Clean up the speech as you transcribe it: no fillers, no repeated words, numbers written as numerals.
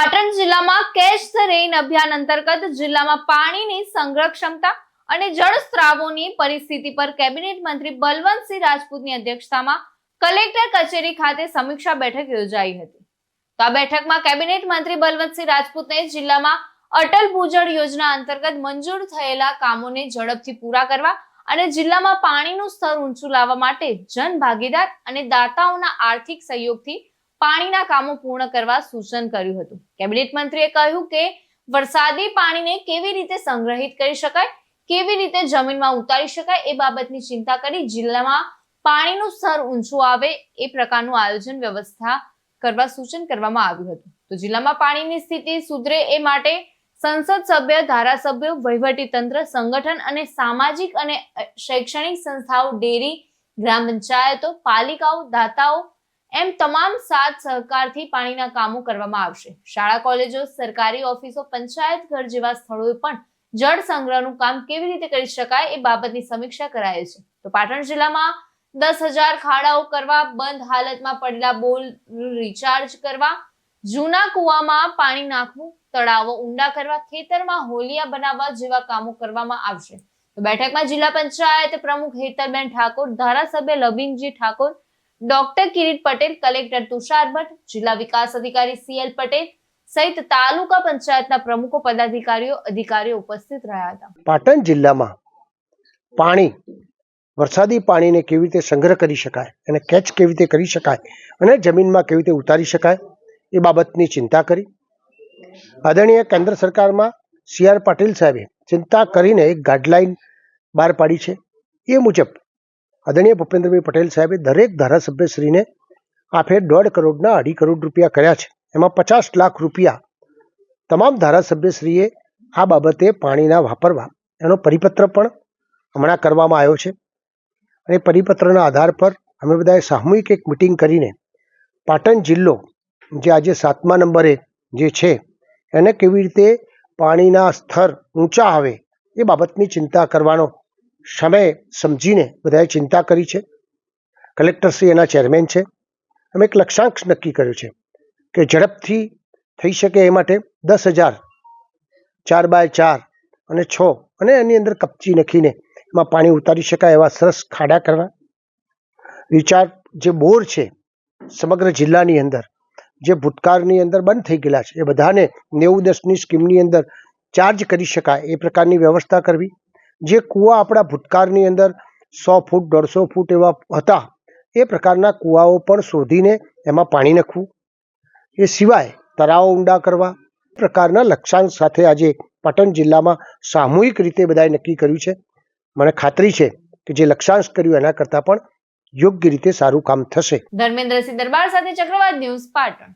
પાટણ જિલ્લામાં catch the rain અભિયાન અંતર્ગત જિલ્લામાં પાણીની સંગ્રહ ક્ષમતા અને જળ સ્ત્રાવોની પરિસ્થિતિ પર કેબિનેટ મંત્રી બલવંતસિંહ રાજપૂતની અધ્યક્ષતામાં કલેક્ટર કચેરી ખાતે સમીક્ષા બેઠક યોજાઈ હતી. તો આ બેઠકમાં કેબિનેટ મંત્રી બલવંતસિંહ રાજપૂતે જિલ્લામાં અટલ ભૂજળ યોજના અંતર્ગત મંજૂર થયેલા કામોને ઝડપથી પૂરા કરવા અને જિલ્લામાં પાણીનું સ્તર ઊંચું લાવવા માટે જન ભાગીદાર અને દાતાઓના આર્થિક સહયોગથી પાણીના કામો પૂર્ણ કરવા સૂચન કર્યું હતું. કેબિનેટ મંત્રીએ કહ્યું કે વરસાદી પાણીને કેવી રીતે સંગ્રહિત કરી શકાય, કેવી રીતે જમીનમાં ઉતારી શકાય એ બાબતની ચિંતા કરી જિલ્લામાં પાણીનું સ્તર ઊંચું આવે એ પ્રકારનું આયોજન વ્યવસ્થા કરવા સૂચન કરવામાં આવ્યું હતું. તો જિલ્લામાં પાણીની સ્થિતિ સુધરે એ માટે સંસદ સભ્ય, ધારાસભ્યો, વહીવટી તંત્ર, સંગઠન અને સામાજિક અને શૈક્ષણિક સંસ્થાઓ, ડેરી, ગ્રામ પંચાયતો, પાલિકાઓ, દાતાઓ એમ તમામ સાથ સહકારથી પાણીના કામો કરવામાં આવશે. શાળા, કોલેજો, સરકારી ઓફિસો, પંચાયત ઘર જેવા સ્થળોએ પણ જળ સંગ્રહનું કામ કેવી રીતે કરી શકાય એ બાબતની સમીક્ષા કરાઈ છે. તો પાટણ જિલ્લામાં 10,000 ખાડાઓ કરવા, બંધ હાલતમાં પડેલા બોર રિચાર્જ કરવા, જૂના કુવામાં પાણી નાખવું, તળાવો ઊંડા કરવા, ખેતરમાં હોલિયા બનાવવા જેવા કામો કરવામાં આવશે. તો બેઠકમાં જિલ્લા પંચાયત પ્રમુખ હેતલબેન ઠાકોર, ધારાસભ્ય લવિંગજી ઠાકોર, ડોક્ટર કિરીટ પટેલ, કલેક્ટર તુષાર ભટ્ટ, જિલ્લા વિકાસ અધિકારી CL પટેલ સહિત તાલુકા પંચાયતના પ્રમુખો, પદાધિકારીઓ, અધિકારીઓ ઉપસ્થિત રહ્યા હતા. પાટણ જિલ્લામાં પાણી, વરસાદી પાણીને કેવી રીતે સંગ્રહ કરી શકાય અને કેચ કેવી રીતે કરી શકાય અને જમીનમાં કેવી રીતે ઉતારી શકાય એ બાબતની ચિંતા કરી. આદરણીય કેન્દ્ર સરકારમાં CR પાટીલ સાહેબે ચિંતા કરીને એક ગાઈડલાઈન બહાર પાડી છે. એ મુજબ આદરણીય ભૂપેન્દ્રભાઈ પટેલ સાહેબે દરેક ધારાસભ્યશ્રીને આફે 1.5 કરોડના 2.5 કરોડ રૂપિયા કર્યા છે. એમાં 50 લાખ રૂપિયા તમામ ધારાસભ્યશ્રીએ આ બાબતે પાણીના વાપરવા એનો પરિપત્ર પણ હમણાં કરવામાં આવ્યો છે. અને પરિપત્રના આધાર પર અમે બધાએ સામૂહિક એક મિટિંગ કરીને પાટણ જિલ્લો જે આજે 7મા નંબરે જે છે એને કેવી રીતે પાણીના સ્તર ઊંચા આવે એ બાબતની ચિંતા કરવાનો સમય સમજીને બધાએ ચિંતા કરી છે. કલેક્ટરશ્રી એના ચેરમેન છે. અમે એક લક્ષ્યાંક નક્કી કર્યો છે કે ઝડપથી થઈ શકે એ માટે 10,000 4x4 અને 6 અને એની અંદર કપચી નાખીને એમાં પાણી ઉતારી શકાય એવા સરસ ખાડા કરવા. રિચાર્જ જે બોર છે સમગ્ર જિલ્લાની અંદર જે ભૂતકાળની અંદર બંધ થઈ ગયેલા છે એ બધાને 90-10ની સ્કીમની અંદર ચાર્જ કરી શકાય એ પ્રકારની વ્યવસ્થા કરવી. જે કૂવા આપણા ભૂતકાળની અંદર 100 ફૂટ 150 ફૂટ એવા હતા એ પ્રકારના કૂવાઓ પણ શોધીને એમાં પાણી નાખવું. એ સિવાય તળાવો ઊંડા કરવા પ્રકારના લક્ષ્યાંક સાથે આજે પાટણ જિલ્લામાં સામૂહિક રીતે બધાએ નક્કી કર્યું છે. મને ખાતરી છે કે જે લક્ષ્યાંક કર્યું એના કરતાં પણ યોગ્ય રીતે સારું કામ થશે. ધર્મેન્દ્રસિંહ દરબાર સાથે ચક્રવાત ન્યૂઝ પાટણ.